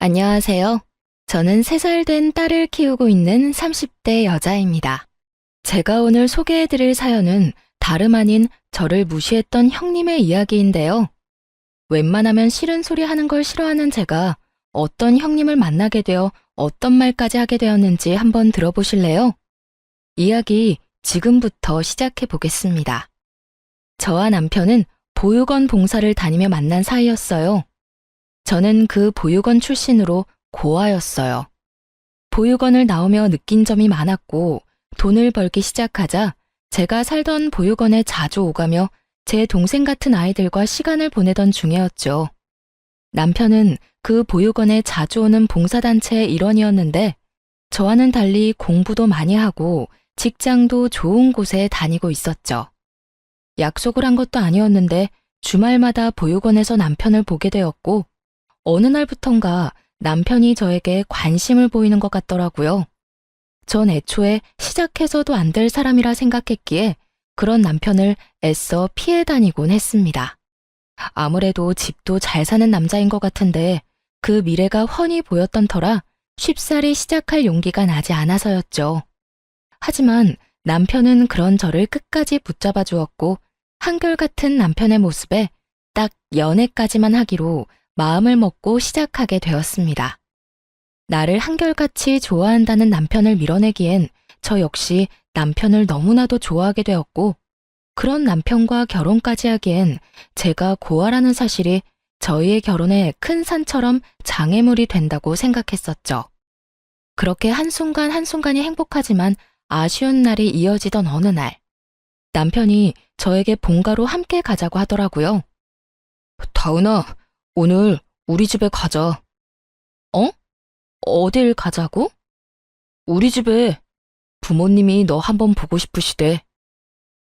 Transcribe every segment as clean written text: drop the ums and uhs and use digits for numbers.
안녕하세요. 저는 3살 된 딸을 키우고 있는 30대 여자입니다. 제가 오늘 소개해드릴 사연은 다름 아닌 저를 무시했던 형님의 이야기인데요. 웬만하면 싫은 소리 하는 걸 싫어하는 제가 어떤 형님을 만나게 되어 어떤 말까지 하게 되었는지 한번 들어보실래요? 이야기 지금부터 시작해 보겠습니다. 저와 남편은 보육원 봉사를 다니며 만난 사이였어요. 저는 그 보육원 출신으로 고아였어요. 보육원을 나오며 느낀 점이 많았고 돈을 벌기 시작하자 제가 살던 보육원에 자주 오가며 제 동생 같은 아이들과 시간을 보내던 중이었죠. 남편은 그 보육원에 자주 오는 봉사단체의 일원이었는데 저와는 달리 공부도 많이 하고 직장도 좋은 곳에 다니고 있었죠. 약속을 한 것도 아니었는데 주말마다 보육원에서 남편을 보게 되었고 어느 날부턴가 남편이 저에게 관심을 보이는 것 같더라고요. 전 애초에 시작해서도 안 될 사람이라 생각했기에 그런 남편을 애써 피해 다니곤 했습니다. 아무래도 집도 잘 사는 남자인 것 같은데 그 미래가 훤히 보였던 터라 쉽사리 시작할 용기가 나지 않아서였죠. 하지만 남편은 그런 저를 끝까지 붙잡아 주었고 한결같은 남편의 모습에 딱 연애까지만 하기로 마음을 먹고 시작하게 되었습니다. 나를 한결같이 좋아한다는 남편을 밀어내기엔 저 역시 남편을 너무나도 좋아하게 되었고 그런 남편과 결혼까지 하기엔 제가 고아라는 사실이 저희의 결혼에 큰 산처럼 장애물이 된다고 생각했었죠. 그렇게 한순간 한순간이 행복하지만 아쉬운 날이 이어지던 어느 날 남편이 저에게 본가로 함께 가자고 하더라고요. 다은아, 오늘 우리 집에 가자. 어? 어딜 가자고? 우리 집에 부모님이 너 한번 보고 싶으시대.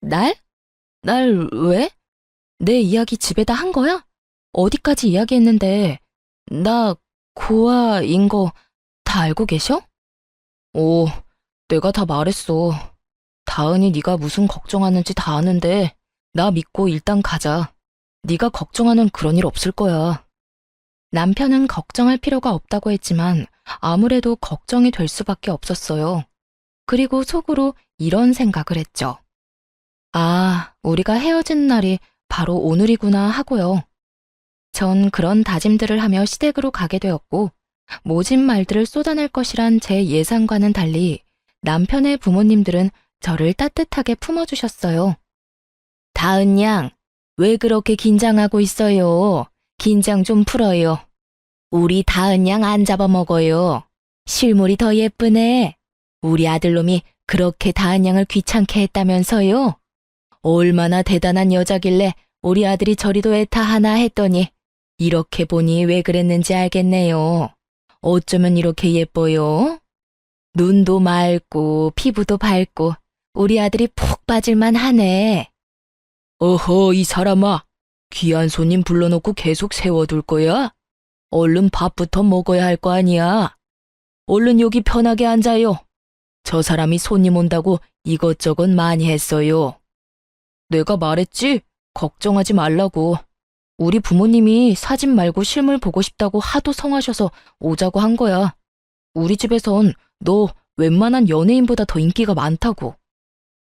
날? 날 왜? 내 이야기 집에다 한 거야? 어디까지 이야기했는데 나 고아인 거 다 알고 계셔? 오, 내가 다 말했어. 다은이 네가 무슨 걱정하는지 다 아는데 나 믿고 일단 가자. 네가 걱정하는 그런 일 없을 거야. 남편은 걱정할 필요가 없다고 했지만 아무래도 걱정이 될 수밖에 없었어요. 그리고 속으로 이런 생각을 했죠. 아, 우리가 헤어진 날이 바로 오늘이구나 하고요. 전 그런 다짐들을 하며 시댁으로 가게 되었고 모진 말들을 쏟아낼 것이란 제 예상과는 달리 남편의 부모님들은 저를 따뜻하게 품어주셨어요. 다은 양, 왜 그렇게 긴장하고 있어요? 긴장 좀 풀어요. 우리 다은 양 안 잡아먹어요. 실물이 더 예쁘네. 우리 아들놈이 그렇게 다은 양을 귀찮게 했다면서요? 얼마나 대단한 여자길래 우리 아들이 저리도 애타하나 했더니 이렇게 보니 왜 그랬는지 알겠네요. 어쩌면 이렇게 예뻐요? 눈도 맑고 피부도 밝고 우리 아들이 푹 빠질만 하네. 어허, 이 사람아. 귀한 손님 불러놓고 계속 세워둘 거야? 얼른 밥부터 먹어야 할 거 아니야. 얼른 여기 편하게 앉아요. 저 사람이 손님 온다고 이것저것 많이 했어요. 내가 말했지? 걱정하지 말라고. 우리 부모님이 사진 말고 실물 보고 싶다고 하도 성하셔서 오자고 한 거야. 우리 집에선 너 웬만한 연예인보다 더 인기가 많다고.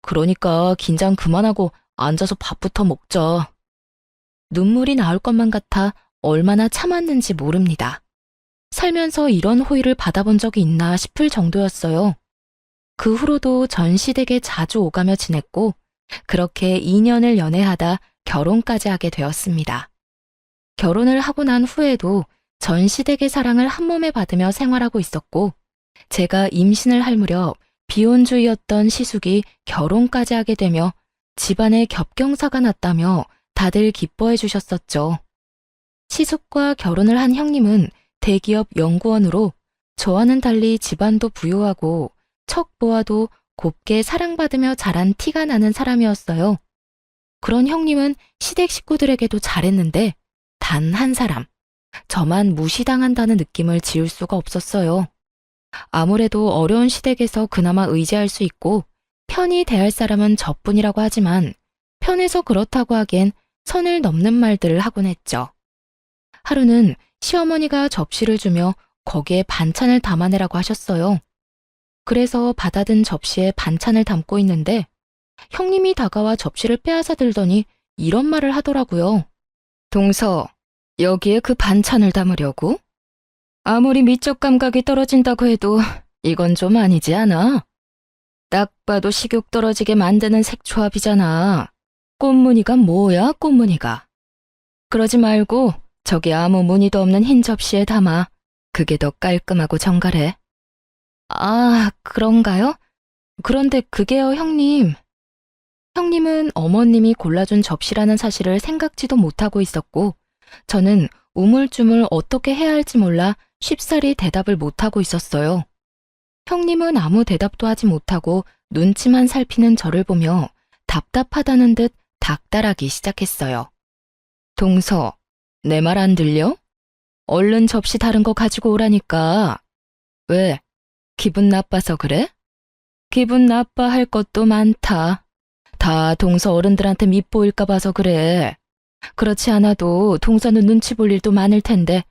그러니까 긴장 그만하고 앉아서 밥부터 먹자. 눈물이 나올 것만 같아 얼마나 참았는지 모릅니다. 살면서 이런 호의를 받아본 적이 있나 싶을 정도였어요. 그 후로도 전 시댁에 자주 오가며 지냈고 그렇게 2년을 연애하다 결혼까지 하게 되었습니다. 결혼을 하고 난 후에도 전 시댁의 사랑을 한몸에 받으며 생활하고 있었고 제가 임신을 할 무렵 비혼주의였던 시숙이 결혼까지 하게 되며 집안에 겹경사가 났다며 다들 기뻐해 주셨었죠. 시숙과 결혼을 한 형님은 대기업 연구원으로 저와는 달리 집안도 부유하고 척 보아도 곱게 사랑받으며 자란 티가 나는 사람이었어요. 그런 형님은 시댁 식구들에게도 잘했는데 단 한 사람, 저만 무시당한다는 느낌을 지울 수가 없었어요. 아무래도 어려운 시댁에서 그나마 의지할 수 있고 편히 대할 사람은 저뿐이라고 하지만 편해서 그렇다고 하기엔 선을 넘는 말들을 하곤 했죠. 하루는 시어머니가 접시를 주며 거기에 반찬을 담아내라고 하셨어요. 그래서 받아든 접시에 반찬을 담고 있는데 형님이 다가와 접시를 빼앗아 들더니 이런 말을 하더라고요. 동서, 여기에 그 반찬을 담으려고? 아무리 미적 감각이 떨어진다고 해도 이건 좀 아니지 않아? 딱 봐도 식욕 떨어지게 만드는 색조합이잖아. 꽃무늬가 뭐야, 꽃무늬가. 그러지 말고 저기 아무 무늬도 없는 흰 접시에 담아. 그게 더 깔끔하고 정갈해. 아, 그런가요? 그런데 그게요, 형님. 형님은 어머님이 골라준 접시라는 사실을 생각지도 못하고 있었고, 저는 우물쭈물 어떻게 해야 할지 몰라 쉽사리 대답을 못하고 있었어요. 형님은 아무 대답도 하지 못하고 눈치만 살피는 저를 보며 답답하다는 듯 닥달하기 시작했어요. 동서, 내 말 안 들려? 얼른 접시 다른 거 가지고 오라니까. 왜? 기분 나빠서 그래? 기분 나빠할 것도 많다. 다 동서 어른들한테 밉보일까 봐서 그래. 그렇지 않아도 동서는 눈치 볼 일도 많을 텐데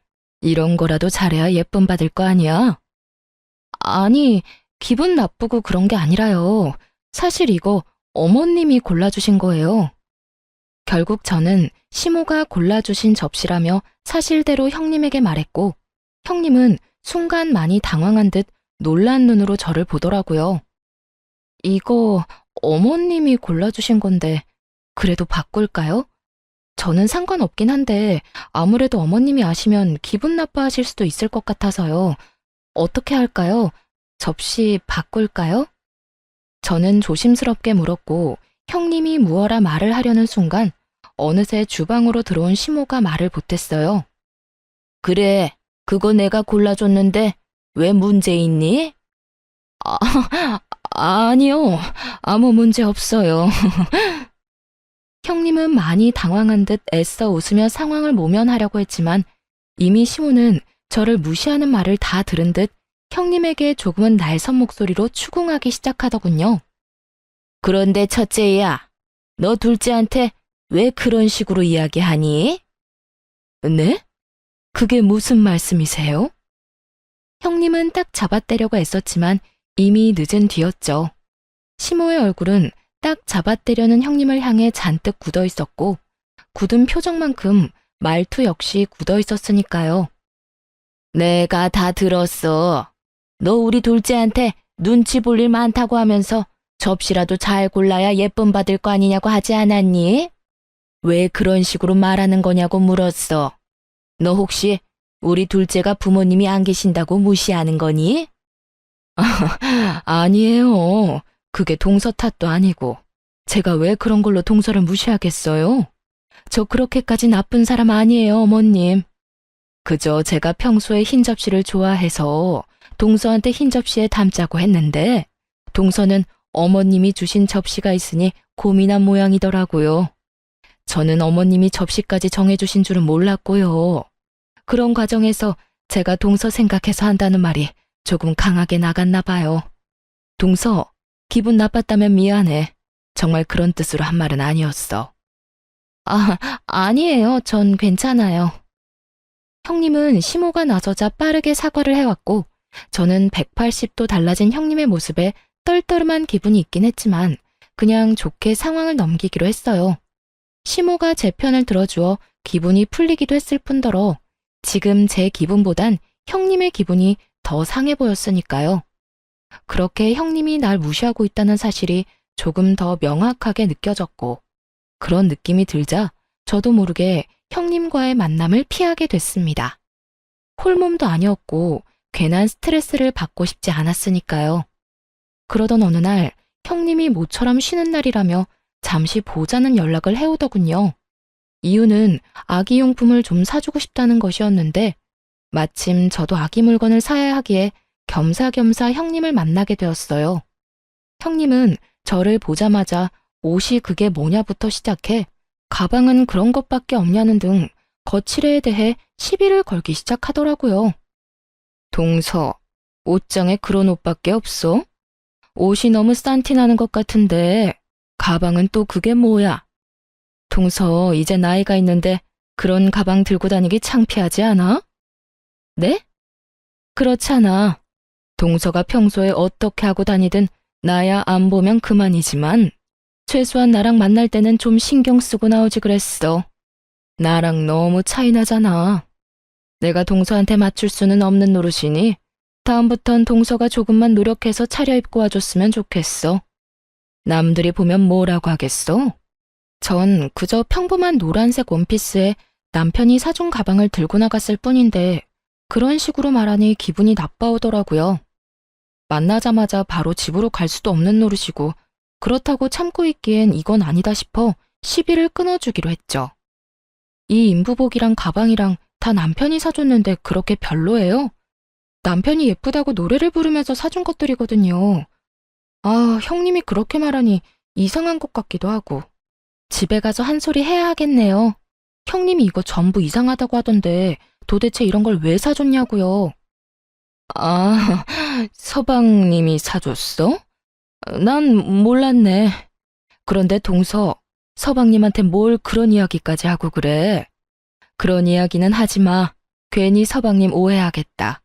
이런 거라도 잘해야 예쁨 받을 거 아니야? 아니, 기분 나쁘고 그런 게 아니라요. 사실 이거 어머님이 골라주신 거예요. 결국 저는 시모가 골라주신 접시라며 사실대로 형님에게 말했고, 형님은 순간 많이 당황한 듯 놀란 눈으로 저를 보더라고요. 이거 어머님이 골라주신 건데 그래도 바꿀까요? 저는 상관없긴 한데 아무래도 어머님이 아시면 기분 나빠하실 수도 있을 것 같아서요. 어떻게 할까요? 접시 바꿀까요? 저는 조심스럽게 물었고 형님이 무어라 말을 하려는 순간 어느새 주방으로 들어온 시모가 말을 보탰어요. 그래, 그거 내가 골라줬는데 왜 문제 있니? 아, 아니요, 아무 문제 없어요. 형님은 많이 당황한 듯 애써 웃으며 상황을 모면하려고 했지만 이미 시모는 저를 무시하는 말을 다 들은 듯 형님에게 조금은 날선 목소리로 추궁하기 시작하더군요. 그런데 첫째야, 너 둘째한테 왜 그런 식으로 이야기하니? 네? 그게 무슨 말씀이세요? 형님은 딱 잡아떼려고 애썼지만 이미 늦은 뒤였죠. 시모의 얼굴은 딱 잡아떼려는 형님을 향해 잔뜩 굳어 있었고 굳은 표정만큼 말투 역시 굳어 있었으니까요. 내가 다 들었어. 너 우리 둘째한테 눈치 볼 일 많다고 하면서 접시라도 잘 골라야 예쁨 받을 거 아니냐고 하지 않았니? 왜 그런 식으로 말하는 거냐고 물었어. 너 혹시 우리 둘째가 부모님이 안 계신다고 무시하는 거니? 아니에요. 그게 동서 탓도 아니고 제가 왜 그런 걸로 동서를 무시하겠어요? 저 그렇게까지 나쁜 사람 아니에요, 어머님. 그저 제가 평소에 흰 접시를 좋아해서 동서한테 흰 접시에 담자고 했는데 동서는 어머님이 주신 접시가 있으니 고민한 모양이더라고요. 저는 어머님이 접시까지 정해주신 줄은 몰랐고요. 그런 과정에서 제가 동서 생각해서 한다는 말이 조금 강하게 나갔나 봐요. 동서, 기분 나빴다면 미안해. 정말 그런 뜻으로 한 말은 아니었어. 아, 아니에요. 전 괜찮아요. 형님은 시모가 나서자 빠르게 사과를 해왔고 저는 180도 달라진 형님의 모습에 떨떠름한 기분이 있긴 했지만 그냥 좋게 상황을 넘기기로 했어요. 시모가 제 편을 들어주어 기분이 풀리기도 했을 뿐더러 지금 제 기분보단 형님의 기분이 더 상해 보였으니까요. 그렇게 형님이 날 무시하고 있다는 사실이 조금 더 명확하게 느껴졌고 그런 느낌이 들자 저도 모르게 형님과의 만남을 피하게 됐습니다. 홀몸도 아니었고 괜한 스트레스를 받고 싶지 않았으니까요. 그러던 어느 날 형님이 모처럼 쉬는 날이라며 잠시 보자는 연락을 해오더군요. 이유는 아기 용품을 좀 사주고 싶다는 것이었는데 마침 저도 아기 물건을 사야 하기에 겸사겸사 형님을 만나게 되었어요. 형님은 저를 보자마자 옷이 그게 뭐냐부터 시작해 가방은 그런 것밖에 없냐는 등 거칠애에 대해 시비를 걸기 시작하더라고요. 동서, 옷장에 그런 옷밖에 없어? 옷이 너무 싼티 나는 것 같은데 가방은 또 그게 뭐야? 동서, 이제 나이가 있는데 그런 가방 들고 다니기 창피하지 않아? 네? 그렇잖아. 동서가 평소에 어떻게 하고 다니든 나야 안 보면 그만이지만 최소한 나랑 만날 때는 좀 신경 쓰고 나오지 그랬어. 나랑 너무 차이 나잖아. 내가 동서한테 맞출 수는 없는 노릇이니 다음부턴 동서가 조금만 노력해서 차려입고 와줬으면 좋겠어. 남들이 보면 뭐라고 하겠어? 전 그저 평범한 노란색 원피스에 남편이 사준 가방을 들고 나갔을 뿐인데 그런 식으로 말하니 기분이 나빠오더라고요. 만나자마자 바로 집으로 갈 수도 없는 노릇이고 그렇다고 참고 있기엔 이건 아니다 싶어 시비를 끊어주기로 했죠. 이 인부복이랑 가방이랑 다 남편이 사줬는데 그렇게 별로예요? 남편이 예쁘다고 노래를 부르면서 사준 것들이거든요. 아, 형님이 그렇게 말하니 이상한 것 같기도 하고. 집에 가서 한 소리 해야 하겠네요. 형님이 이거 전부 이상하다고 하던데 도대체 이런 걸 왜 사줬냐고요. 아, 서방님이 사줬어? 난 몰랐네. 그런데 동서, 서방님한테 뭘 그런 이야기까지 하고 그래? 그런 이야기는 하지 마. 괜히 서방님 오해하겠다.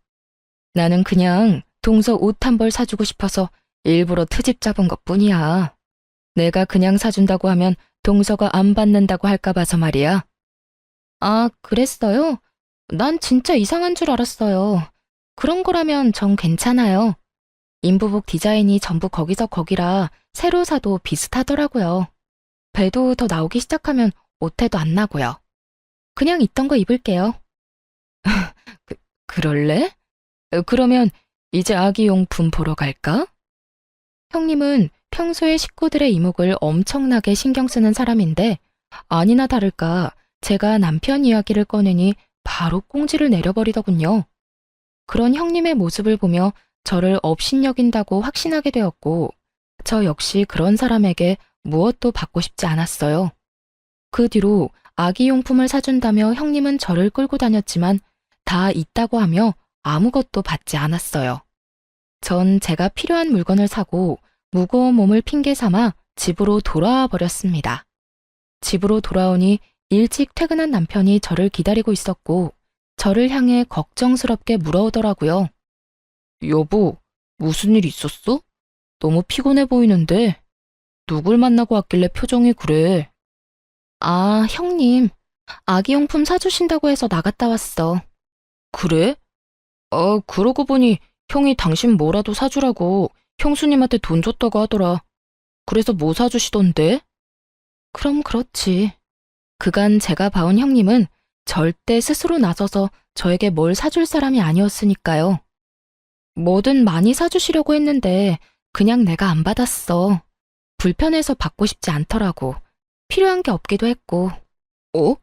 나는 그냥 동서 옷 한 벌 사주고 싶어서 일부러 트집 잡은 것뿐이야. 내가 그냥 사준다고 하면 동서가 안 받는다고 할까 봐서 말이야. 아, 그랬어요? 난 진짜 이상한 줄 알았어요. 그런 거라면 전 괜찮아요. 인부복 디자인이 전부 거기서 거기라 새로 사도 비슷하더라고요. 배도 더 나오기 시작하면 옷태도 안 나고요. 그냥 있던 거 입을게요. 그럴래? 그러면 이제 아기용품 보러 갈까? 형님은 평소에 식구들의 이목을 엄청나게 신경 쓰는 사람인데 아니나 다를까 제가 남편 이야기를 꺼내니 바로 꽁지를 내려버리더군요. 그런 형님의 모습을 보며 저를 업신여긴다고 확신하게 되었고 저 역시 그런 사람에게 무엇도 받고 싶지 않았어요. 그 뒤로 아기용품을 사준다며 형님은 저를 끌고 다녔지만 다 있다고 하며 아무것도 받지 않았어요. 전 제가 필요한 물건을 사고 무거운 몸을 핑계 삼아 집으로 돌아와 버렸습니다. 집으로 돌아오니 일찍 퇴근한 남편이 저를 기다리고 있었고 저를 향해 걱정스럽게 물어오더라고요. 여보, 무슨 일 있었어? 너무 피곤해 보이는데 누굴 만나고 왔길래 표정이 그래? 아, 형님. 아기용품 사주신다고 해서 나갔다 왔어. 그래? 그러고 보니 형이 당신 뭐라도 사주라고 형수님한테 돈 줬다고 하더라. 그래서 뭐 사주시던데? 그럼 그렇지. 그간 제가 봐온 형님은 절대 스스로 나서서 저에게 뭘 사줄 사람이 아니었으니까요. 뭐든 많이 사주시려고 했는데 그냥 내가 안 받았어. 불편해서 받고 싶지 않더라고. 필요한 게 없기도 했고. 어?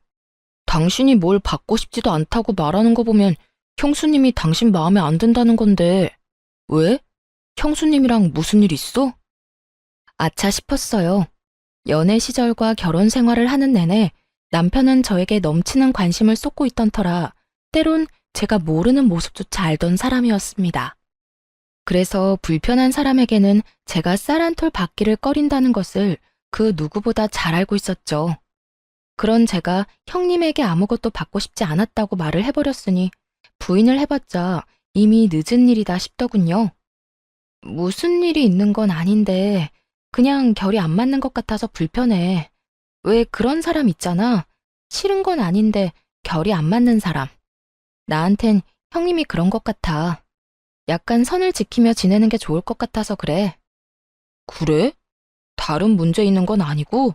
당신이 뭘 받고 싶지도 않다고 말하는 거 보면 형수님이 당신 마음에 안 든다는 건데 왜? 형수님이랑 무슨 일 있어? 아차 싶었어요. 연애 시절과 결혼 생활을 하는 내내 남편은 저에게 넘치는 관심을 쏟고 있던 터라 때론 제가 모르는 모습조차 알던 사람이었습니다. 그래서 불편한 사람에게는 제가 쌀 한 톨 받기를 꺼린다는 것을 그 누구보다 잘 알고 있었죠. 그런 제가 형님에게 아무것도 받고 싶지 않았다고 말을 해버렸으니 부인을 해봤자 이미 늦은 일이다 싶더군요. 무슨 일이 있는 건 아닌데 그냥 결이 안 맞는 것 같아서 불편해. 왜 그런 사람 있잖아. 싫은 건 아닌데 결이 안 맞는 사람. 나한텐 형님이 그런 것 같아. 약간 선을 지키며 지내는 게 좋을 것 같아서 그래. 그래? 다른 문제 있는 건 아니고?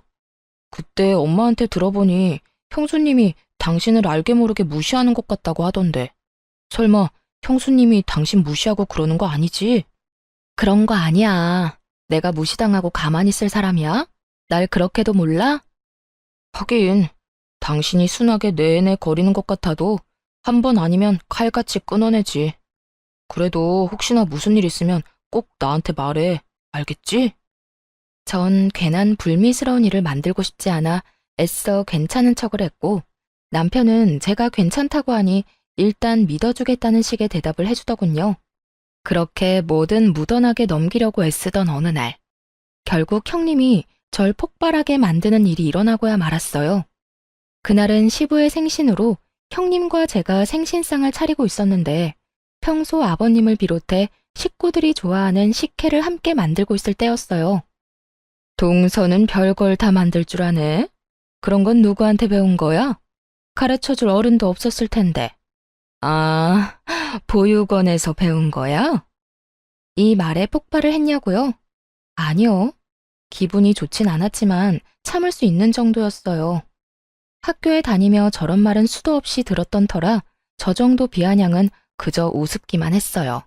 그때 엄마한테 들어보니 형수님이 당신을 알게 모르게 무시하는 것 같다고 하던데. 설마 형수님이 당신 무시하고 그러는 거 아니지? 그런 거 아니야. 내가 무시당하고 가만히 있을 사람이야? 날 그렇게도 몰라? 하긴 당신이 순하게 내내 거리는 것 같아도 한 번 아니면 칼같이 끊어내지. 그래도 혹시나 무슨 일 있으면 꼭 나한테 말해. 알겠지? 전 괜한 불미스러운 일을 만들고 싶지 않아 애써 괜찮은 척을 했고 남편은 제가 괜찮다고 하니 일단 믿어주겠다는 식의 대답을 해주더군요. 그렇게 뭐든 무던하게 넘기려고 애쓰던 어느 날 결국 형님이 절 폭발하게 만드는 일이 일어나고야 말았어요. 그날은 시부의 생신으로 형님과 제가 생신상을 차리고 있었는데 평소 아버님을 비롯해 식구들이 좋아하는 식혜를 함께 만들고 있을 때였어요. 동서는 별걸 다 만들 줄 아네. 그런 건 누구한테 배운 거야? 가르쳐줄 어른도 없었을 텐데. 아, 보육원에서 배운 거야? 이 말에 폭발을 했냐고요? 아니요. 기분이 좋진 않았지만 참을 수 있는 정도였어요. 학교에 다니며 저런 말은 수도 없이 들었던 터라 저 정도 비아냥은 그저 우습기만 했어요.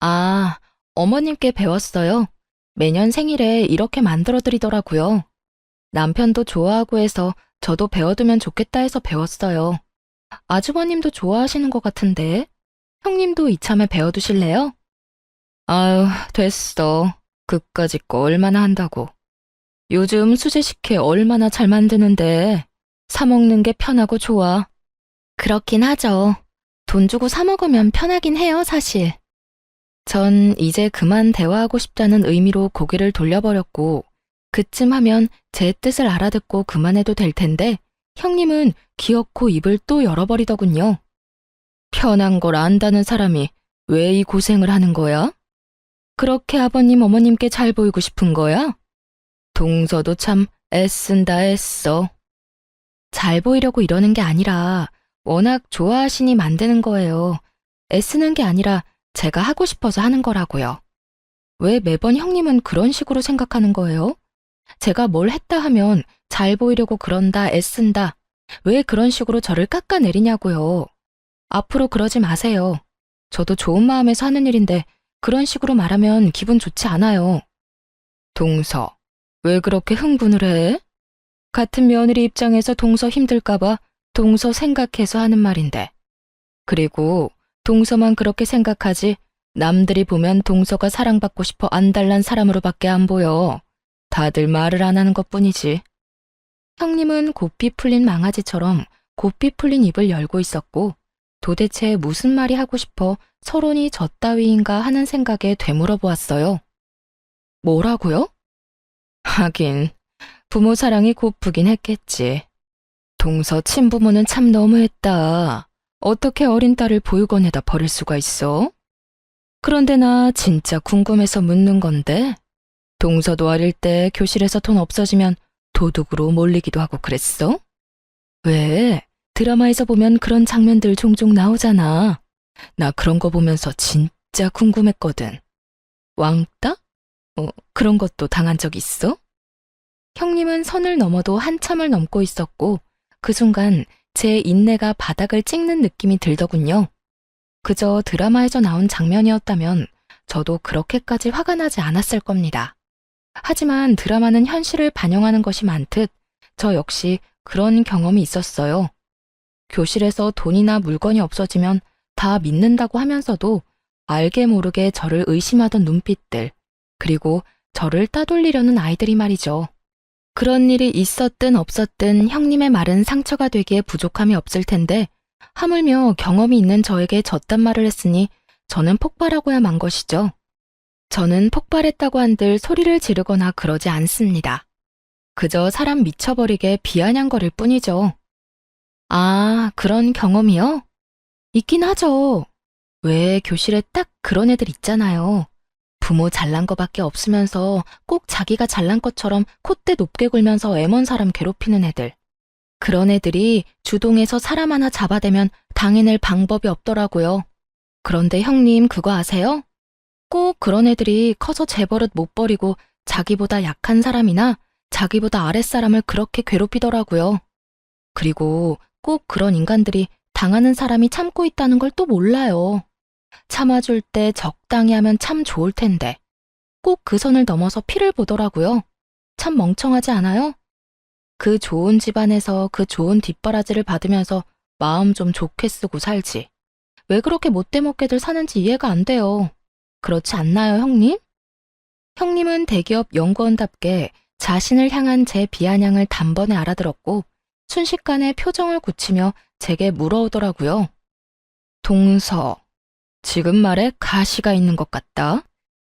아, 어머님께 배웠어요. 매년 생일에 이렇게 만들어드리더라고요. 남편도 좋아하고 해서 저도 배워두면 좋겠다 해서 배웠어요. 아주버님도 좋아하시는 것 같은데 형님도 이참에 배워두실래요? 아유, 됐어. 그까짓 거 얼마나 한다고. 요즘 수제식혜 얼마나 잘 만드는데 사 먹는 게 편하고 좋아. 그렇긴 하죠. 돈 주고 사 먹으면 편하긴 해요, 사실. 전 이제 그만 대화하고 싶다는 의미로 고개를 돌려버렸고 그쯤 하면 제 뜻을 알아듣고 그만해도 될 텐데 형님은 기어코 입을 또 열어버리더군요. 편한 걸 안다는 사람이 왜 이 고생을 하는 거야? 그렇게 아버님 어머님께 잘 보이고 싶은 거야? 동서도 참 애쓴다 애써. 잘 보이려고 이러는 게 아니라 워낙 좋아하시니 만드는 거예요. 애쓰는 게 아니라 제가 하고 싶어서 하는 거라고요. 왜 매번 형님은 그런 식으로 생각하는 거예요? 제가 뭘 했다 하면 잘 보이려고 그런다, 애쓴다. 왜 그런 식으로 저를 깎아내리냐고요. 앞으로 그러지 마세요. 저도 좋은 마음에서 하는 일인데 그런 식으로 말하면 기분 좋지 않아요. 동서, 왜 그렇게 흥분을 해? 같은 며느리 입장에서 동서 힘들까봐 동서 생각해서 하는 말인데. 그리고 동서만 그렇게 생각하지 남들이 보면 동서가 사랑받고 싶어 안달난 사람으로밖에 안 보여. 다들 말을 안 하는 것뿐이지. 형님은 고삐 풀린 망아지처럼 고삐 풀린 입을 열고 있었고 도대체 무슨 말이 하고 싶어 서론이 저 따위인가 하는 생각에 되물어 보았어요. 뭐라고요? 하긴 부모 사랑이 고프긴 했겠지. 동서 친부모는 참 너무했다. 어떻게 어린 딸을 보육원에다 버릴 수가 있어? 그런데 나 진짜 궁금해서 묻는 건데 동서도 어릴 때 교실에서 돈 없어지면 도둑으로 몰리기도 하고 그랬어? 왜? 드라마에서 보면 그런 장면들 종종 나오잖아. 나 그런 거 보면서 진짜 궁금했거든. 왕따? 그런 것도 당한 적 있어? 형님은 선을 넘어도 한참을 넘고 있었고 그 순간 제 인내가 바닥을 찍는 느낌이 들더군요. 그저 드라마에서 나온 장면이었다면 저도 그렇게까지 화가 나지 않았을 겁니다. 하지만 드라마는 현실을 반영하는 것이 많듯 저 역시 그런 경험이 있었어요. 교실에서 돈이나 물건이 없어지면 다 믿는다고 하면서도 알게 모르게 저를 의심하던 눈빛들, 그리고 저를 따돌리려는 아이들이 말이죠. 그런 일이 있었든 없었든 형님의 말은 상처가 되기에 부족함이 없을 텐데 하물며 경험이 있는 저에게 저딴 말을 했으니 저는 폭발하고야 만 것이죠. 저는 폭발했다고 한들 소리를 지르거나 그러지 않습니다. 그저 사람 미쳐버리게 비아냥거릴 뿐이죠. 아, 그런 경험이요? 있긴 하죠. 왜 교실에 딱 그런 애들 있잖아요. 부모 잘난 거밖에 없으면서 꼭 자기가 잘난 것처럼 콧대 높게 굴면서 애먼 사람 괴롭히는 애들. 그런 애들이 주동에서 사람 하나 잡아대면 당해낼 방법이 없더라고요. 그런데 형님 그거 아세요? 꼭 그런 애들이 커서 제 버릇 못 버리고 자기보다 약한 사람이나 자기보다 아랫사람을 그렇게 괴롭히더라고요. 그리고 꼭 그런 인간들이 당하는 사람이 참고 있다는 걸 또 몰라요. 참아줄 때 적당히 하면 참 좋을 텐데 꼭 그 선을 넘어서 피를 보더라고요. 참 멍청하지 않아요? 그 좋은 집안에서 그 좋은 뒷바라지를 받으면서 마음 좀 좋게 쓰고 살지. 왜 그렇게 못되먹게들 사는지 이해가 안 돼요. 그렇지 않나요, 형님? 형님은 대기업 연구원답게 자신을 향한 제 비아냥을 단번에 알아들었고 순식간에 표정을 굳히며 제게 물어오더라고요. 동서, 지금 말에 가시가 있는 것 같다.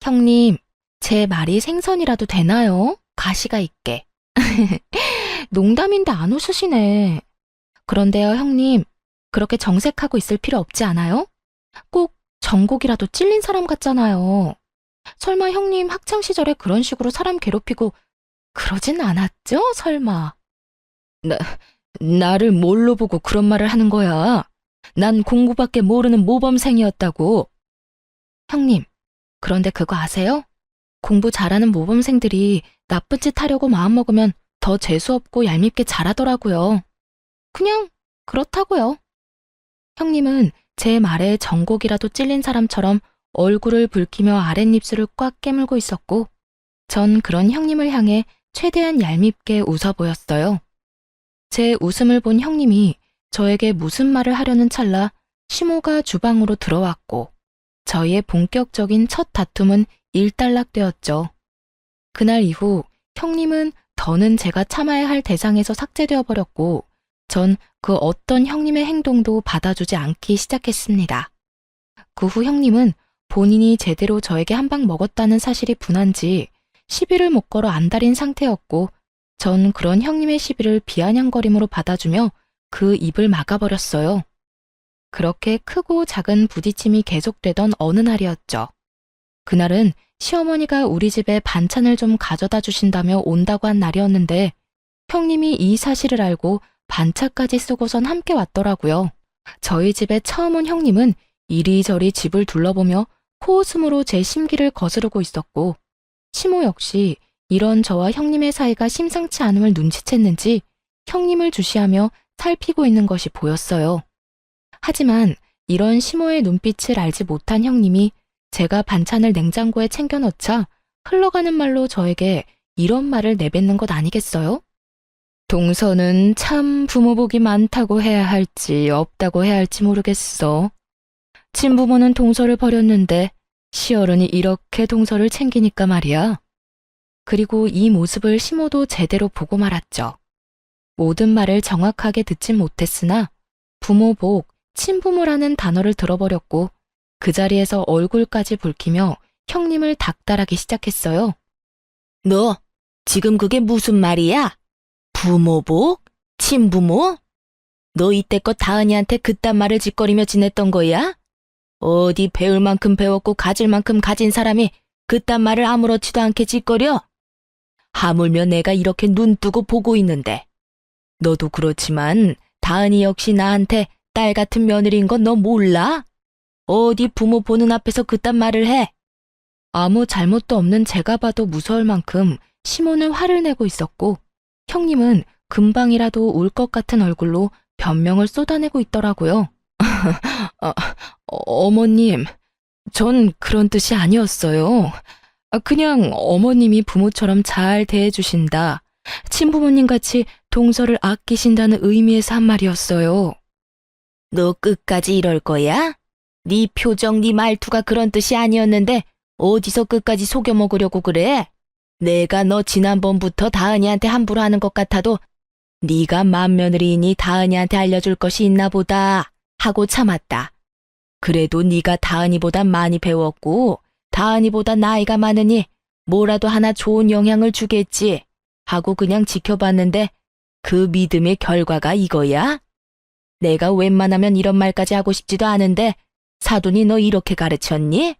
형님, 제 말이 생선이라도 되나요? 가시가 있게. 농담인데 안 웃으시네. 그런데요, 형님, 그렇게 정색하고 있을 필요 없지 않아요? 꼭 전곡이라도 찔린 사람 같잖아요. 설마 형님 학창시절에 그런 식으로 사람 괴롭히고 그러진 않았죠? 설마. 나를 뭘로 보고 그런 말을 하는 거야? 난 공부밖에 모르는 모범생이었다고. 형님, 그런데 그거 아세요? 공부 잘하는 모범생들이 나쁜 짓 하려고 마음먹으면 더 재수없고 얄밉게 잘하더라고요. 그냥 그렇다고요. 형님은 제 말에 전곡이라도 찔린 사람처럼 얼굴을 붉히며 아랫입술을 꽉 깨물고 있었고, 전 그런 형님을 향해 최대한 얄밉게 웃어 보였어요. 제 웃음을 본 형님이 저에게 무슨 말을 하려는 찰나 시모가 주방으로 들어왔고, 저희의 본격적인 첫 다툼은 일단락되었죠. 그날 이후 형님은 더는 제가 참아야 할 대상에서 삭제되어 버렸고, 전 그 어떤 형님의 행동도 받아주지 않기 시작했습니다. 그 후 형님은 본인이 제대로 저에게 한 방 먹었다는 사실이 분한지 시비를 못 걸어 안달인 상태였고, 전 그런 형님의 시비를 비아냥거림으로 받아주며 그 입을 막아버렸어요. 그렇게 크고 작은 부딪힘이 계속되던 어느 날이었죠. 그날은 시어머니가 우리 집에 반찬을 좀 가져다 주신다며 온다고 한 날이었는데, 형님이 이 사실을 알고 반차까지 쓰고선 함께 왔더라고요. 저희 집에 처음 온 형님은 이리저리 집을 둘러보며 코웃음으로 제 심기를 거스르고 있었고, 시모 역시 이런 저와 형님의 사이가 심상치 않음을 눈치챘는지 형님을 주시하며 살피고 있는 것이 보였어요. 하지만 이런 시모의 눈빛을 알지 못한 형님이 제가 반찬을 냉장고에 챙겨 넣자 흘러가는 말로 저에게 이런 말을 내뱉는 것 아니겠어요? 동서는 참 부모복이 많다고 해야 할지 없다고 해야 할지 모르겠어. 친부모는 동서를 버렸는데 시어른이 이렇게 동서를 챙기니까 말이야. 그리고 이 모습을 시모도 제대로 보고 말았죠. 모든 말을 정확하게 듣진 못했으나 부모복, 친부모라는 단어를 들어버렸고, 그 자리에서 얼굴까지 붉히며 형님을 닥달하기 시작했어요. 너 지금 그게 무슨 말이야? 부모복? 친부모? 너 이때껏 다은이한테 그딴 말을 짓거리며 지냈던 거야? 어디 배울 만큼 배웠고 가질 만큼 가진 사람이 그딴 말을 아무렇지도 않게 짓거려? 하물며 내가 이렇게 눈 뜨고 보고 있는데. 너도 그렇지만 다은이 역시 나한테 딸 같은 며느리인 건 너 몰라? 어디 부모 보는 앞에서 그딴 말을 해? 아무 잘못도 없는 제가 봐도 무서울 만큼 시몬은 화를 내고 있었고, 형님은 금방이라도 울 것 같은 얼굴로 변명을 쏟아내고 있더라고요. 어머님, 전 그런 뜻이 아니었어요. 그냥 어머님이 부모처럼 잘 대해주신다, 친부모님 같이 동서를 아끼신다는 의미에서 한 말이었어요. 너 끝까지 이럴 거야? 네 표정, 네 말투가 그런 뜻이 아니었는데 어디서 끝까지 속여 먹으려고 그래? 내가 너 지난번부터 다은이한테 함부로 하는 것 같아도 네가 맏며느리이니 다은이한테 알려줄 것이 있나 보다 하고 참았다. 그래도 네가 다은이보다 많이 배웠고 다은이보다 나이가 많으니 뭐라도 하나 좋은 영향을 주겠지 하고 그냥 지켜봤는데 그 믿음의 결과가 이거야? 내가 웬만하면 이런 말까지 하고 싶지도 않은데 사돈이 너 이렇게 가르쳤니?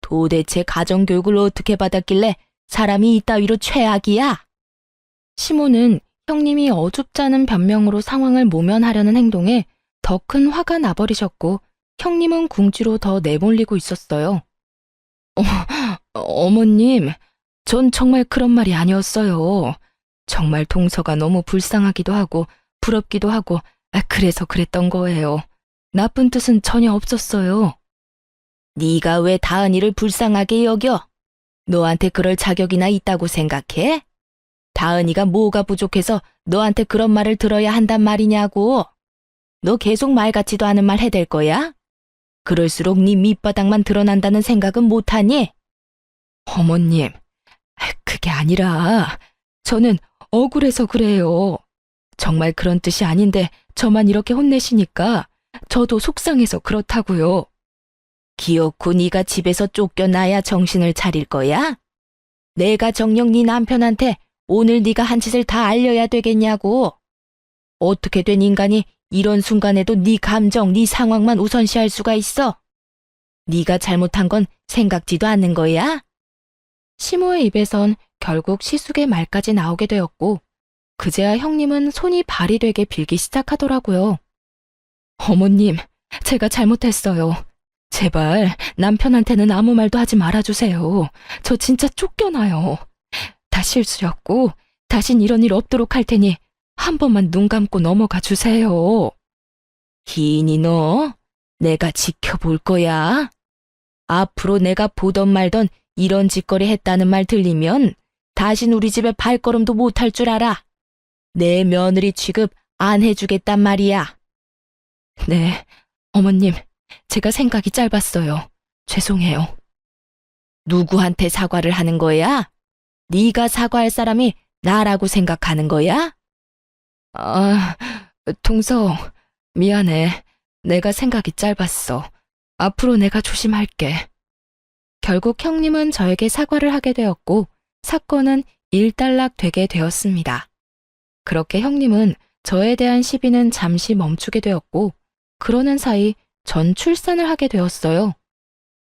도대체 가정교육을 어떻게 받았길래 사람이 이따위로 최악이야? 시모는 형님이 어줍잖은 변명으로 상황을 모면하려는 행동에 더 큰 화가 나버리셨고, 형님은 궁지로 더 내몰리고 있었어요. 어머님, 전 정말 그런 말이 아니었어요. 정말 동서가 너무 불쌍하기도 하고 부럽기도 하고 그래서 그랬던 거예요. 나쁜 뜻은 전혀 없었어요. 네가 왜 다은이를 불쌍하게 여겨? 너한테 그럴 자격이나 있다고 생각해? 다은이가 뭐가 부족해서 너한테 그런 말을 들어야 한단 말이냐고. 너 계속 말 같지도 않은 말 해댈 거야? 그럴수록 네 밑바닥만 드러난다는 생각은 못하니? 어머님, 그게 아니라 저는 억울해서 그래요. 정말 그런 뜻이 아닌데 저만 이렇게 혼내시니까 저도 속상해서 그렇다고요. 기어코 네가 집에서 쫓겨나야 정신을 차릴 거야? 내가 정녕 네 남편한테 오늘 네가 한 짓을 다 알려야 되겠냐고. 어떻게 된 인간이 이런 순간에도 네 감정, 네 상황만 우선시할 수가 있어? 네가 잘못한 건 생각지도 않는 거야? 시모의 입에선 결국 시숙의 말까지 나오게 되었고 그제야 형님은 손이 발이 되게 빌기 시작하더라고요. 어머님, 제가 잘못했어요. 제발 남편한테는 아무 말도 하지 말아주세요. 저 진짜 쫓겨나요. 다 실수였고 다신 이런 일 없도록 할 테니 한 번만 눈 감고 넘어가 주세요. 기인이 너, 내가 지켜볼 거야. 앞으로 내가 보던 말던 이런 짓거리 했다는 말 들리면 다신 우리 집에 발걸음도 못할 줄 알아. 내 며느리 취급 안 해주겠단 말이야. 네, 어머님, 제가 생각이 짧았어요. 죄송해요. 누구한테 사과를 하는 거야? 네가 사과할 사람이 나라고 생각하는 거야? 아, 동서, 미안해. 내가 생각이 짧았어. 앞으로 내가 조심할게. 결국 형님은 저에게 사과를 하게 되었고 사건은 일단락 되게 되었습니다. 그렇게 형님은 저에 대한 시비는 잠시 멈추게 되었고 그러는 사이 전 출산을 하게 되었어요.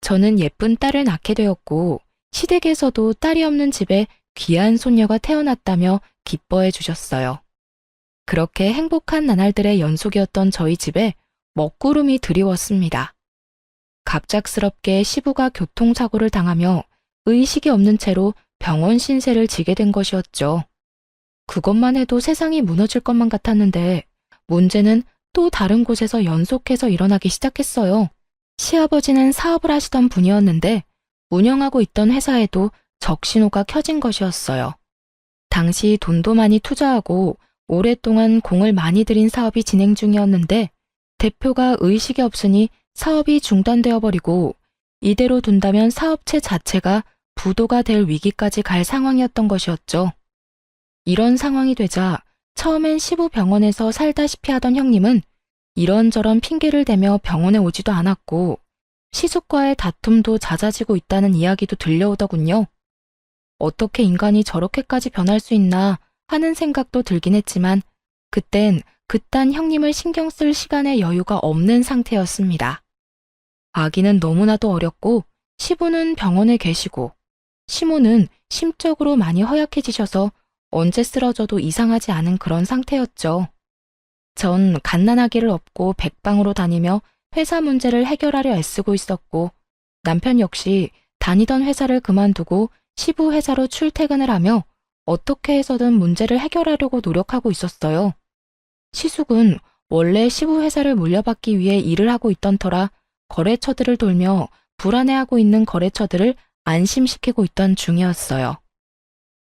저는 예쁜 딸을 낳게 되었고 시댁에서도 딸이 없는 집에 귀한 손녀가 태어났다며 기뻐해 주셨어요. 그렇게 행복한 나날들의 연속이었던 저희 집에 먹구름이 드리웠습니다. 갑작스럽게 시부가 교통사고를 당하며 의식이 없는 채로 병원 신세를 지게 된 것이었죠. 그것만 해도 세상이 무너질 것만 같았는데 문제는 또 다른 곳에서 연속해서 일어나기 시작했어요. 시아버지는 사업을 하시던 분이었는데 운영하고 있던 회사에도 적신호가 켜진 것이었어요. 당시 돈도 많이 투자하고 오랫동안 공을 많이 들인 사업이 진행 중이었는데 대표가 의식이 없으니 사업이 중단되어 버리고 이대로 둔다면 사업체 자체가 부도가 될 위기까지 갈 상황이었던 것이었죠. 이런 상황이 되자 처음엔 시부 병원에서 살다시피 하던 형님은 이런저런 핑계를 대며 병원에 오지도 않았고 시숙과의 다툼도 잦아지고 있다는 이야기도 들려오더군요. 어떻게 인간이 저렇게까지 변할 수 있나 하는 생각도 들긴 했지만 그땐 그딴 형님을 신경 쓸 시간의 여유가 없는 상태였습니다. 아기는 너무나도 어렸고 시부는 병원에 계시고 시모는 심적으로 많이 허약해지셔서 언제 쓰러져도 이상하지 않은 그런 상태였죠. 전 갓난아기를 업고 백방으로 다니며 회사 문제를 해결하려 애쓰고 있었고 남편 역시 다니던 회사를 그만두고 시부 회사로 출퇴근을 하며 어떻게 해서든 문제를 해결하려고 노력하고 있었어요. 시숙은 원래 시부 회사를 물려받기 위해 일을 하고 있던 터라 거래처들을 돌며 불안해하고 있는 거래처들을 안심시키고 있던 중이었어요.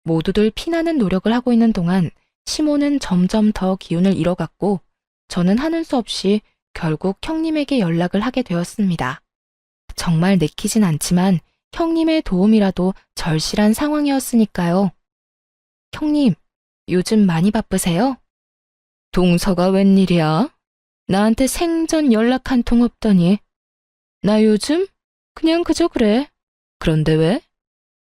모두들 피나는 노력을 하고 있는 동안 시모는 점점 더 기운을 잃어갔고 저는 하는 수 없이 결국 형님에게 연락을 하게 되었습니다. 정말 내키진 않지만 형님의 도움이라도 절실한 상황이었으니까요. 형님, 요즘 많이 바쁘세요? 동서가 웬일이야? 나한테 생전 연락 한 통 없더니. 나 요즘? 그냥 그저 그래. 그런데 왜?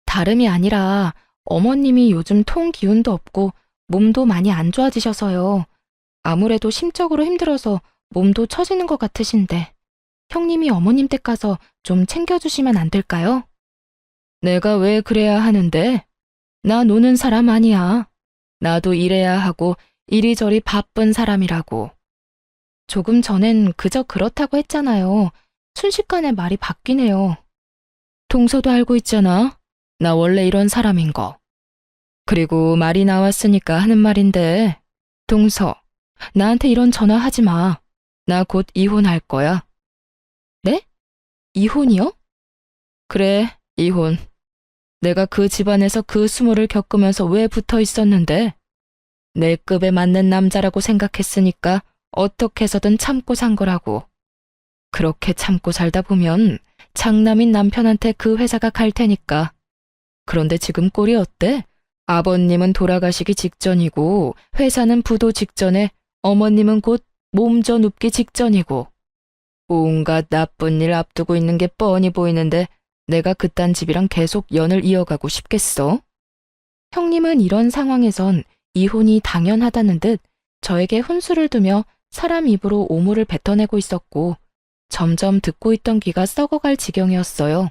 다름이 아니라 어머님이 요즘 통 기운도 없고 몸도 많이 안 좋아지셔서요. 아무래도 심적으로 힘들어서 몸도 처지는 것 같으신데 형님이 어머님 댁 가서 좀 챙겨주시면 안 될까요? 내가 왜 그래야 하는데? 나 노는 사람 아니야. 나도 일해야 하고 이리저리 바쁜 사람이라고. 조금 전엔 그저 그렇다고 했잖아요. 순식간에 말이 바뀌네요. 동서도 알고 있잖아. 나 원래 이런 사람인 거. 그리고 말이 나왔으니까 하는 말인데, 동서, 나한테 이런 전화 하지 마. 나 곧 이혼할 거야. 네? 이혼이요? 그래, 이혼. 내가 그 집안에서 그 수모를 겪으면서 왜 붙어 있었는데? 내 급에 맞는 남자라고 생각했으니까 어떻게 해서든 참고 산 거라고. 그렇게 참고 살다 보면 장남인 남편한테 그 회사가 갈 테니까. 그런데 지금 꼴이 어때? 아버님은 돌아가시기 직전이고 회사는 부도 직전에 어머님은 곧 몸져 눕기 직전이고 온갖 나쁜 일 앞두고 있는 게 뻔히 보이는데 내가 그딴 집이랑 계속 연을 이어가고 싶겠어? 형님은 이런 상황에선 이혼이 당연하다는 듯 저에게 훈수를 두며 사람 입으로 오물을 뱉어내고 있었고 점점 듣고 있던 귀가 썩어갈 지경이었어요.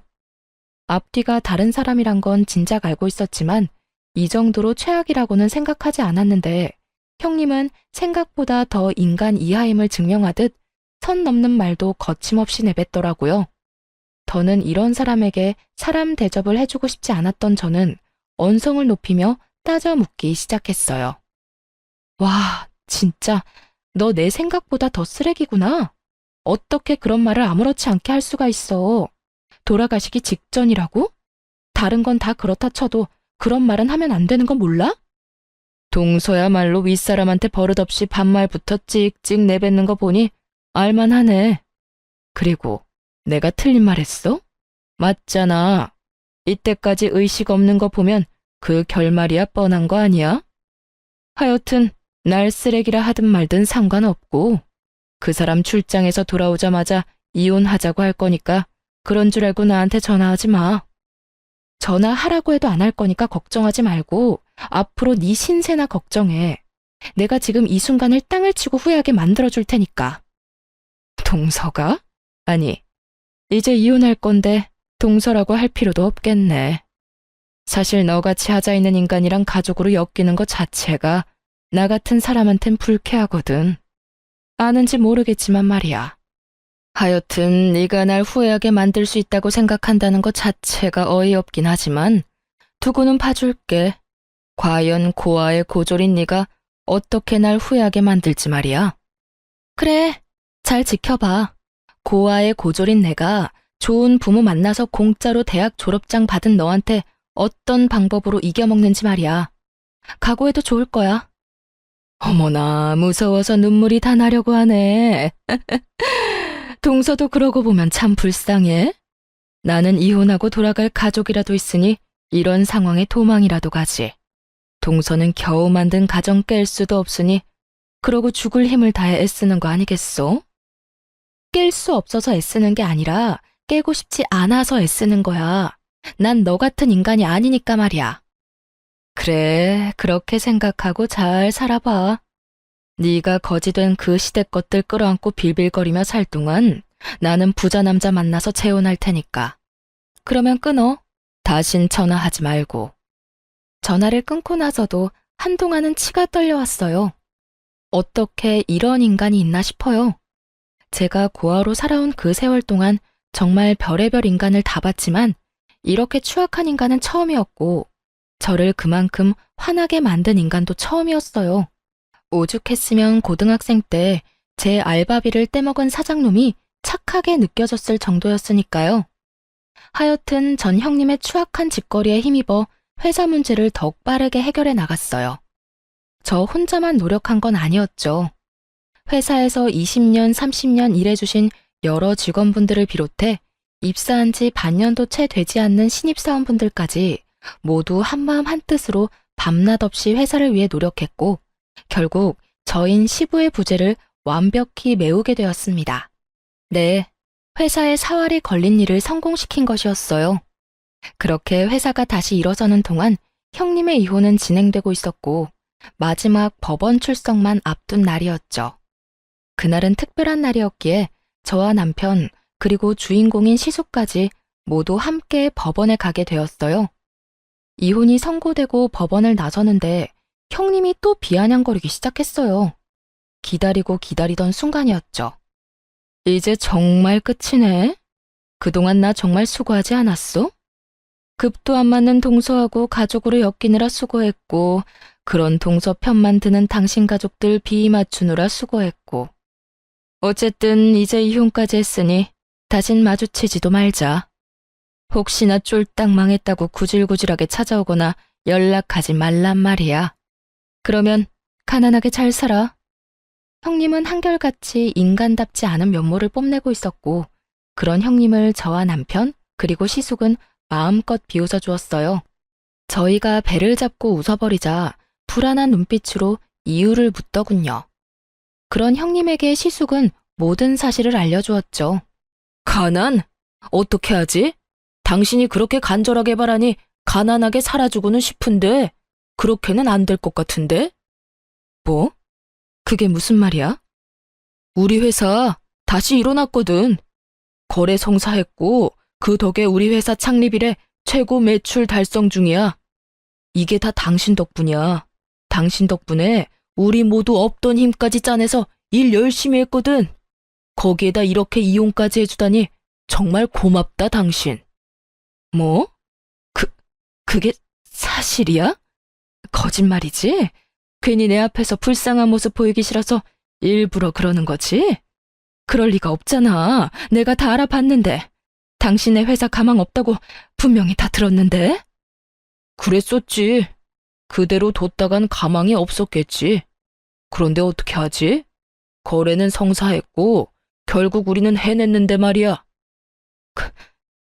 앞뒤가 다른 사람이란 건 진작 알고 있었지만 이 정도로 최악이라고는 생각하지 않았는데 형님은 생각보다 더 인간 이하임을 증명하듯 선 넘는 말도 거침없이 내뱉더라고요. 더는 이런 사람에게 사람 대접을 해주고 싶지 않았던 저는 언성을 높이며 따져 묻기 시작했어요. 와, 진짜 너 내 생각보다 더 쓰레기구나. 어떻게 그런 말을 아무렇지 않게 할 수가 있어. 돌아가시기 직전이라고? 다른 건 다 그렇다 쳐도 그런 말은 하면 안 되는 건 몰라? 동서야말로 윗사람한테 버릇없이 반말부터 찍찍 내뱉는 거 보니 알만하네. 그리고 내가 틀린 말 했어? 맞잖아. 이때까지 의식 없는 거 보면 그 결말이야 뻔한 거 아니야? 하여튼 날 쓰레기라 하든 말든 상관없고 그 사람 출장에서 돌아오자마자 이혼하자고 할 거니까 그런 줄 알고 나한테 전화하지 마. 전화하라고 해도 안 할 거니까 걱정하지 말고 앞으로 네 신세나 걱정해. 내가 지금 이 순간을 땅을 치고 후회하게 만들어줄 테니까. 동서가? 아니, 이제 이혼할 건데 동서라고 할 필요도 없겠네. 사실 너같이 하자 있는 인간이랑 가족으로 엮이는 것 자체가 나 같은 사람한텐 불쾌하거든. 아는지 모르겠지만 말이야. 하여튼 네가 날 후회하게 만들 수 있다고 생각한다는 것 자체가 어이없긴 하지만 두고는 봐줄게. 과연 고아의 고졸인 네가 어떻게 날 후회하게 만들지 말이야. 그래, 잘 지켜봐. 고아의 고졸인 내가 좋은 부모 만나서 공짜로 대학 졸업장 받은 너한테 어떤 방법으로 이겨먹는지 말이야. 각오해도 좋을 거야. 어머나, 무서워서 눈물이 다 나려고 하네. 동서도 그러고 보면 참 불쌍해. 나는 이혼하고 돌아갈 가족이라도 있으니 이런 상황에 도망이라도 가지. 동서는 겨우 만든 가정 깰 수도 없으니 그러고 죽을 힘을 다해 애쓰는 거 아니겠소? 깰 수 없어서 애쓰는 게 아니라 깨고 싶지 않아서 애쓰는 거야. 난 너 같은 인간이 아니니까 말이야. 그래, 그렇게 생각하고 잘 살아봐. 네가 거지된 그 시대 것들 끌어안고 빌빌거리며 살 동안 나는 부자 남자 만나서 재혼할 테니까. 그러면 끊어. 다신 전화하지 말고. 전화를 끊고 나서도 한동안은 치가 떨려왔어요. 어떻게 이런 인간이 있나 싶어요. 제가 고아로 살아온 그 세월 동안 정말 별의별 인간을 다 봤지만 이렇게 추악한 인간은 처음이었고 저를 그만큼 화나게 만든 인간도 처음이었어요. 오죽했으면 고등학생 때 제 알바비를 떼먹은 사장놈이 착하게 느껴졌을 정도였으니까요. 하여튼 전 형님의 추악한 짓거리에 힘입어 회사 문제를 더욱 빠르게 해결해 나갔어요. 저 혼자만 노력한 건 아니었죠. 회사에서 20년, 30년 일해주신 여러 직원분들을 비롯해 입사한 지 반년도 채 되지 않는 신입사원분들까지 모두 한마음 한뜻으로 밤낮 없이 회사를 위해 노력했고 결국 저인 시부의 부재를 완벽히 메우게 되었습니다. 네, 회사에 사활이 걸린 일을 성공시킨 것이었어요. 그렇게 회사가 다시 일어서는 동안 형님의 이혼은 진행되고 있었고 마지막 법원 출석만 앞둔 날이었죠. 그날은 특별한 날이었기에 저와 남편 그리고 주인공인 시숙까지 모두 함께 법원에 가게 되었어요. 이혼이 선고되고 법원을 나서는데 형님이 또 비아냥거리기 시작했어요. 기다리고 기다리던 순간이었죠. 이제 정말 끝이네. 그동안 나 정말 수고하지 않았어? 급도 안 맞는 동서하고 가족으로 엮이느라 수고했고 그런 동서 편만 드는 당신 가족들 비위 맞추느라 수고했고 어쨌든 이제 이혼까지 했으니 다신 마주치지도 말자. 혹시나 쫄딱 망했다고 구질구질하게 찾아오거나 연락하지 말란 말이야. 그러면 가난하게 잘 살아. 형님은 한결같이 인간답지 않은 면모를 뽐내고 있었고 그런 형님을 저와 남편 그리고 시숙은 마음껏 비웃어 주었어요. 저희가 배를 잡고 웃어버리자 불안한 눈빛으로 이유를 묻더군요. 그런 형님에게 시숙은 모든 사실을 알려주었죠. 가난? 어떻게 하지? 당신이 그렇게 간절하게 바라니 가난하게 살아주고는 싶은데 그렇게는 안 될 것 같은데? 뭐? 그게 무슨 말이야? 우리 회사 다시 일어났거든. 거래 성사했고 그 덕에 우리 회사 창립 이래 최고 매출 달성 중이야. 이게 다 당신 덕분이야. 당신 덕분에 우리 모두 없던 힘까지 짜내서 일 열심히 했거든. 거기에다 이렇게 이용까지 해주다니 정말 고맙다, 당신. 뭐? 그게 사실이야? 거짓말이지? 괜히 내 앞에서 불쌍한 모습 보이기 싫어서 일부러 그러는 거지? 그럴 리가 없잖아. 내가 다 알아봤는데. 당신의 회사 가망 없다고 분명히 다 들었는데. 그랬었지. 그대로 뒀다간 가망이 없었겠지. 그런데 어떻게 하지? 거래는 성사했고 결국 우리는 해냈는데 말이야.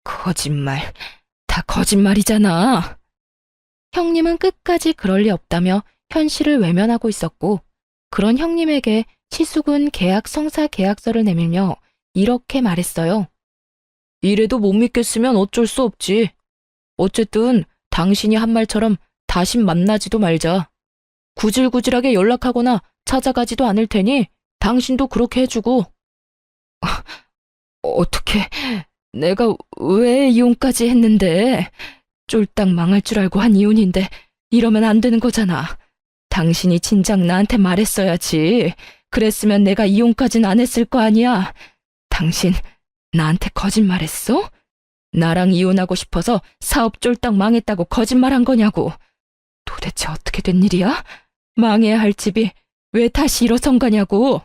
거짓말. 다 거짓말이잖아. 형님은 끝까지 그럴 리 없다며 현실을 외면하고 있었고, 그런 형님에게 시숙은 계약 성사 계약서를 내밀며 이렇게 말했어요. 이래도 못 믿겠으면 어쩔 수 없지. 어쨌든 당신이 한 말처럼 다신 만나지도 말자. 구질구질하게 연락하거나 찾아가지도 않을 테니 당신도 그렇게 해주고. 어떻게, 내가 왜 이혼까지 했는데? 쫄딱 망할 줄 알고 한 이혼인데 이러면 안 되는 거잖아. 당신이 진작 나한테 말했어야지. 그랬으면 내가 이혼까진 안 했을 거 아니야. 당신 나한테 거짓말했어? 나랑 이혼하고 싶어서 사업 쫄딱 망했다고 거짓말한 거냐고. 도대체 어떻게 된 일이야? 망해야 할 집이 왜 다시 일어선 거냐고.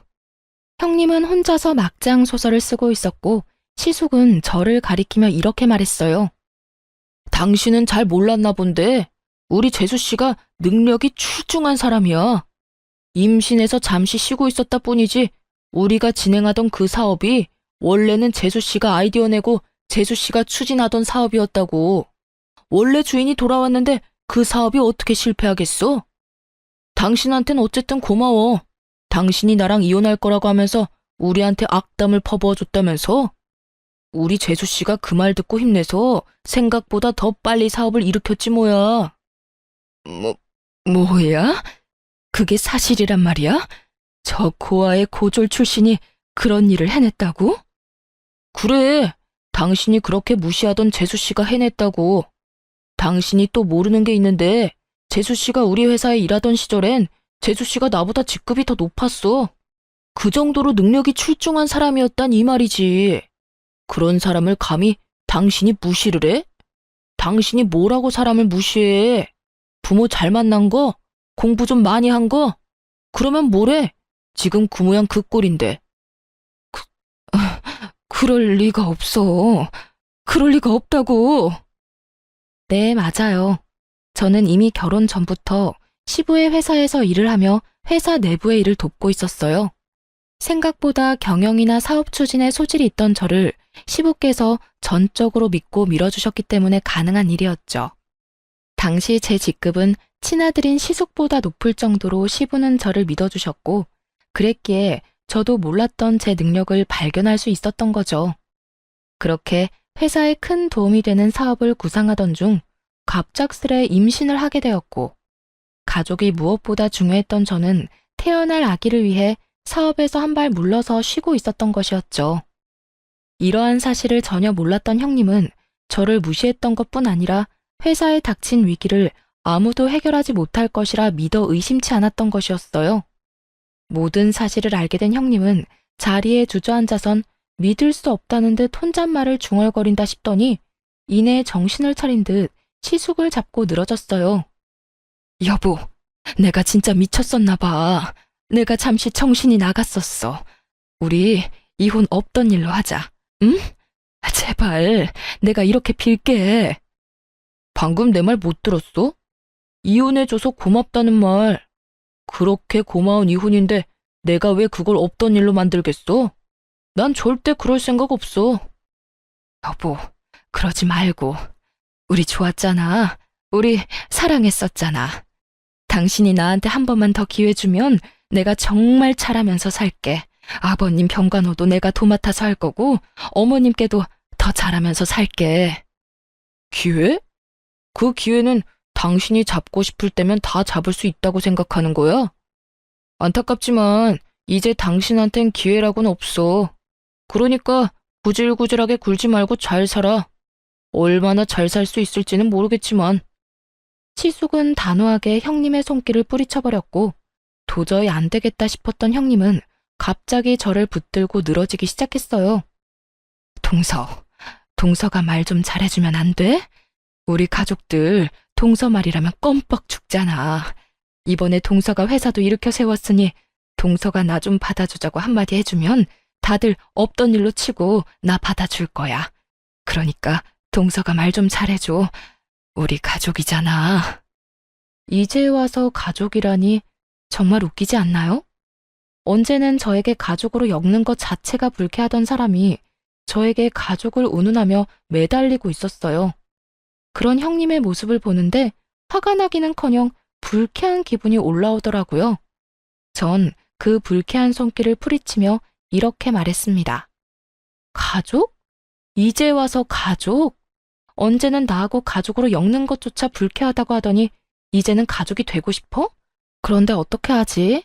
형님은 혼자서 막장 소설을 쓰고 있었고, 시숙은 저를 가리키며 이렇게 말했어요. 당신은 잘 몰랐나 본데 우리 재수씨가 능력이 출중한 사람이야. 임신해서 잠시 쉬고 있었다 뿐이지 우리가 진행하던 그 사업이 원래는 재수씨가 아이디어 내고 재수씨가 추진하던 사업이었다고. 원래 주인이 돌아왔는데 그 사업이 어떻게 실패하겠어? 당신한텐 어쨌든 고마워. 당신이 나랑 이혼할 거라고 하면서 우리한테 악담을 퍼부어줬다면서? 우리 재수씨가 그 말 듣고 힘내서 생각보다 더 빨리 사업을 일으켰지 뭐야. 뭐야? 그게 사실이란 말이야? 저 고아의 고졸 출신이 그런 일을 해냈다고? 그래, 당신이 그렇게 무시하던 재수씨가 해냈다고. 당신이 또 모르는 게 있는데 재수씨가 우리 회사에 일하던 시절엔 재수씨가 나보다 직급이 더 높았어. 그 정도로 능력이 출중한 사람이었단 이 말이지. 그런 사람을 감히 당신이 무시를 해? 당신이 뭐라고 사람을 무시해? 부모 잘 만난 거? 공부 좀 많이 한 거? 그러면 뭐래? 지금 그 모양 그 꼴인데. 그럴 리가 없어. 그럴 리가 없다고. 네, 맞아요. 저는 이미 결혼 전부터 시부의 회사에서 일을 하며 회사 내부의 일을 돕고 있었어요. 생각보다 경영이나 사업 추진에 소질이 있던 저를 시부께서 전적으로 믿고 밀어주셨기 때문에 가능한 일이었죠. 당시 제 직급은 친아들인 시숙보다 높을 정도로 시부는 저를 믿어주셨고, 그랬기에 저도 몰랐던 제 능력을 발견할 수 있었던 거죠. 그렇게 회사에 큰 도움이 되는 사업을 구상하던 중 갑작스레 임신을 하게 되었고, 가족이 무엇보다 중요했던 저는 태어날 아기를 위해 사업에서 한 발 물러서 쉬고 있었던 것이었죠. 이러한 사실을 전혀 몰랐던 형님은 저를 무시했던 것뿐 아니라 회사에 닥친 위기를 아무도 해결하지 못할 것이라 믿어 의심치 않았던 것이었어요. 모든 사실을 알게 된 형님은 자리에 주저앉아선 믿을 수 없다는 듯 혼잣말을 중얼거린다 싶더니 이내 정신을 차린 듯 시숙을 잡고 늘어졌어요. 여보, 내가 진짜 미쳤었나 봐. 내가 잠시 정신이 나갔었어. 우리 이혼 없던 일로 하자. 응? 제발, 내가 이렇게 빌게. 방금 내 말 못 들었어? 이혼해줘서 고맙다는 말. 그렇게 고마운 이혼인데 내가 왜 그걸 없던 일로 만들겠어? 난 절대 그럴 생각 없어. 여보, 그러지 말고. 우리 좋았잖아. 우리 사랑했었잖아. 당신이 나한테 한 번만 더 기회 주면 내가 정말 잘하면서 살게. 아버님 병간호도 내가 도맡아서 할 거고 어머님께도 더 잘하면서 살게. 기회? 그 기회는 당신이 잡고 싶을 때면 다 잡을 수 있다고 생각하는 거야? 안타깝지만 이제 당신한텐 기회라고는 없어. 그러니까 구질구질하게 굴지 말고 잘 살아. 얼마나 잘 살 수 있을지는 모르겠지만. 시숙은 단호하게 형님의 손길을 뿌리쳐버렸고 도저히 안 되겠다 싶었던 형님은 갑자기 저를 붙들고 늘어지기 시작했어요. 동서가 말 좀 잘해주면 안 돼? 우리 가족들 동서 말이라면 껌뻑 죽잖아. 이번에 동서가 회사도 일으켜 세웠으니 동서가 나 좀 받아주자고 한마디 해주면 다들 없던 일로 치고 나 받아줄 거야. 그러니까 동서가 말 좀 잘해줘. 우리 가족이잖아. 이제 와서 가족이라니 정말 웃기지 않나요? 언제는 저에게 가족으로 엮는 것 자체가 불쾌하던 사람이 저에게 가족을 운운하며 매달리고 있었어요. 그런 형님의 모습을 보는데 화가 나기는커녕 불쾌한 기분이 올라오더라고요. 전 그 불쾌한 손길을 뿌리치며 이렇게 말했습니다. 가족? 이제 와서 가족? 언제는 나하고 가족으로 엮는 것조차 불쾌하다고 하더니 이제는 가족이 되고 싶어? 그런데 어떻게 하지?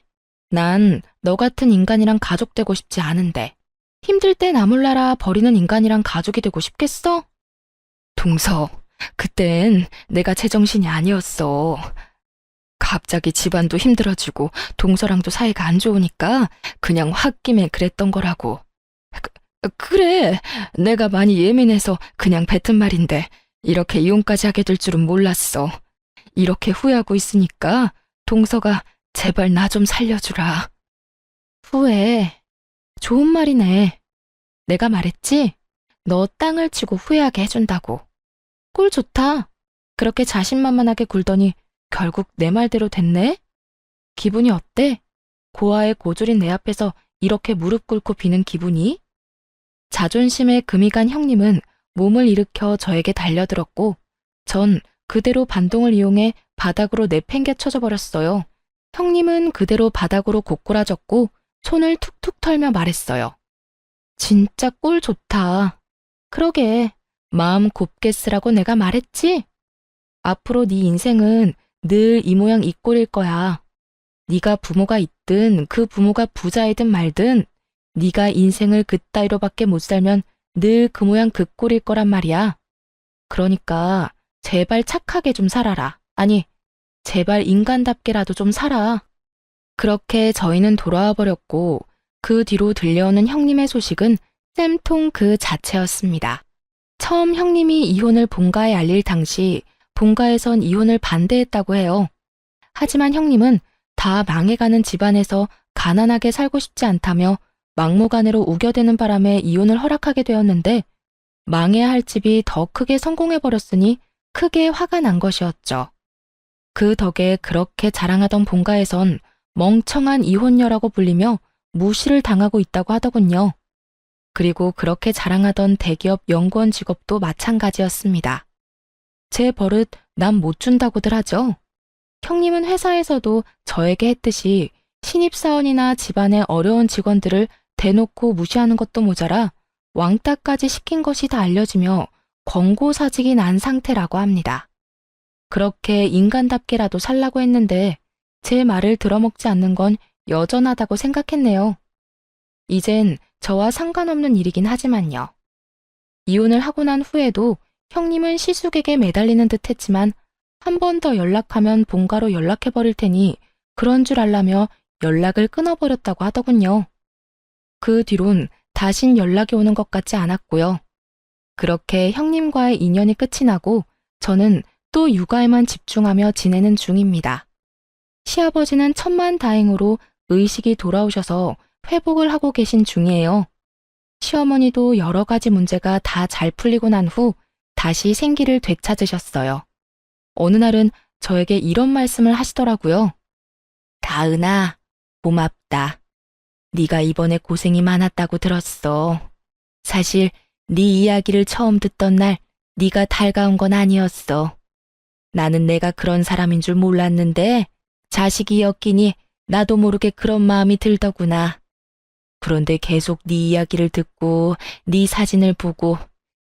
난 너 같은 인간이랑 가족 되고 싶지 않은데 힘들 때 나 몰라라 버리는 인간이랑 가족이 되고 싶겠어? 동서, 그땐 내가 제정신이 아니었어. 갑자기 집안도 힘들어지고 동서랑도 사이가 안 좋으니까 그냥 홧김에 그랬던 거라고. 그래, 내가 많이 예민해서 그냥 뱉은 말인데 이렇게 이혼까지 하게 될 줄은 몰랐어. 이렇게 후회하고 있으니까 동서가 제발 나 좀 살려주라. 후회? 좋은 말이네. 내가 말했지? 너 땅을 치고 후회하게 해준다고. 꿀 좋다. 그렇게 자신만만하게 굴더니 결국 내 말대로 됐네? 기분이 어때? 고아의 고졸인 내 앞에서 이렇게 무릎 꿇고 비는 기분이? 자존심에 금이 간 형님은 몸을 일으켜 저에게 달려들었고 전 그대로 반동을 이용해 바닥으로 내팽개 쳐져 버렸어요. 형님은 그대로 바닥으로 고꾸라졌고 손을 툭툭 털며 말했어요. 진짜 꿀 좋다. 그러게, 마음 곱게 쓰라고 내가 말했지? 앞으로 네 인생은 늘 이 모양 이 꼴일 거야. 네가 부모가 있든 그 부모가 부자이든 말든 네가 인생을 그따위로밖에 못 살면 늘 그 모양 그 꼴일 거란 말이야. 그러니까 제발 착하게 좀 살아라. 아니, 제발 인간답게라도 좀 살아. 그렇게 저희는 돌아와 버렸고 그 뒤로 들려오는 형님의 소식은 쌤통 그 자체였습니다. 처음 형님이 이혼을 본가에 알릴 당시 본가에선 이혼을 반대했다고 해요. 하지만 형님은 다 망해가는 집안에서 가난하게 살고 싶지 않다며 막무가내로 우겨대는 바람에 이혼을 허락하게 되었는데 망해야 할 집이 더 크게 성공해버렸으니 크게 화가 난 것이었죠. 그 덕에 그렇게 자랑하던 본가에선 멍청한 이혼녀라고 불리며 무시를 당하고 있다고 하더군요. 그리고 그렇게 자랑하던 대기업 연구원 직업도 마찬가지였습니다. 제 버릇 남 못 준다고들 하죠. 형님은 회사에서도 저에게 했듯이 신입사원이나 집안의 어려운 직원들을 대놓고 무시하는 것도 모자라 왕따까지 시킨 것이 다 알려지며 권고사직이 난 상태라고 합니다. 그렇게 인간답게라도 살라고 했는데 제 말을 들어먹지 않는 건 여전하다고 생각했네요. 이젠 저와 상관없는 일이긴 하지만요. 이혼을 하고 난 후에도 형님은 시숙에게 매달리는 듯 했지만 한 번 더 연락하면 본가로 연락해버릴 테니 그런 줄 알라며 연락을 끊어버렸다고 하더군요. 그 뒤론 다신 연락이 오는 것 같지 않았고요. 그렇게 형님과의 인연이 끝이 나고 저는 또 육아에만 집중하며 지내는 중입니다. 시아버지는 천만다행으로 의식이 돌아오셔서 회복을 하고 계신 중이에요. 시어머니도 여러 가지 문제가 다 잘 풀리고 난 후 다시 생기를 되찾으셨어요. 어느 날은 저에게 이런 말씀을 하시더라고요. 다은아, 고맙다. 네가 이번에 고생이 많았다고 들었어. 사실 네 이야기를 처음 듣던 날 네가 달가운 건 아니었어. 나는 내가 그런 사람인 줄 몰랐는데 자식이 엮이니 나도 모르게 그런 마음이 들더구나. 그런데 계속 네 이야기를 듣고 네 사진을 보고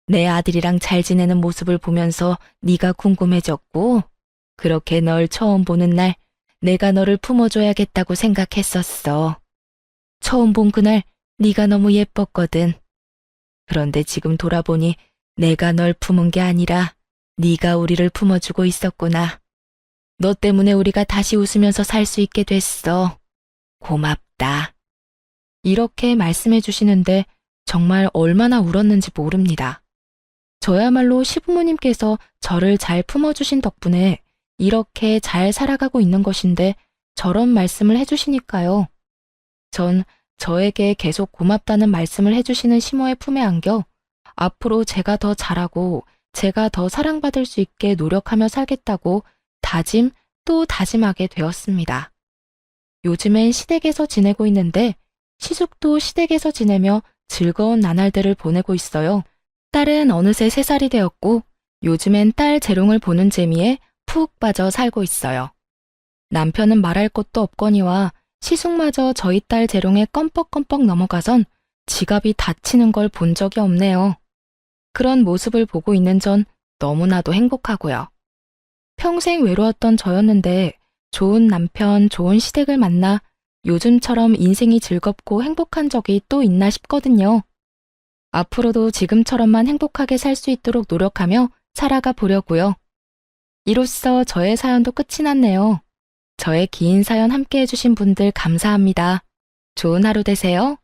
내 아들이랑 잘 지내는 모습을 보면서 네가 궁금해졌고 그렇게 널 처음 보는 날 내가 너를 품어줘야겠다고 생각했었어. 처음 본 그날 네가 너무 예뻤거든. 그런데 지금 돌아보니 내가 널 품은 게 아니라 네가 우리를 품어주고 있었구나. 너 때문에 우리가 다시 웃으면서 살 수 있게 됐어. 고맙다. 이렇게 말씀해 주시는데 정말 얼마나 울었는지 모릅니다. 저야말로 시부모님께서 저를 잘 품어주신 덕분에 이렇게 잘 살아가고 있는 것인데 저런 말씀을 해주시니까요. 전 저에게 계속 고맙다는 말씀을 해주시는 시모의 품에 안겨 앞으로 제가 더 잘하고 제가 더 사랑받을 수 있게 노력하며 살겠다고 다짐 또 다짐하게 되었습니다. 요즘엔 시댁에서 지내고 있는데 시숙도 시댁에서 지내며 즐거운 나날들을 보내고 있어요. 딸은 어느새 3살이 되었고 요즘엔 딸 재롱을 보는 재미에 푹 빠져 살고 있어요. 남편은 말할 것도 없거니와 시숙마저 저희 딸 재롱에 껌뻑껌뻑 넘어가선 지갑이 다치는 걸 본 적이 없네요. 그런 모습을 보고 있는 전 너무나도 행복하고요. 평생 외로웠던 저였는데 좋은 남편, 좋은 시댁을 만나 요즘처럼 인생이 즐겁고 행복한 적이 또 있나 싶거든요. 앞으로도 지금처럼만 행복하게 살 수 있도록 노력하며 살아가 보려고요. 이로써 저의 사연도 끝이 났네요. 저의 긴 사연 함께 해주신 분들 감사합니다. 좋은 하루 되세요.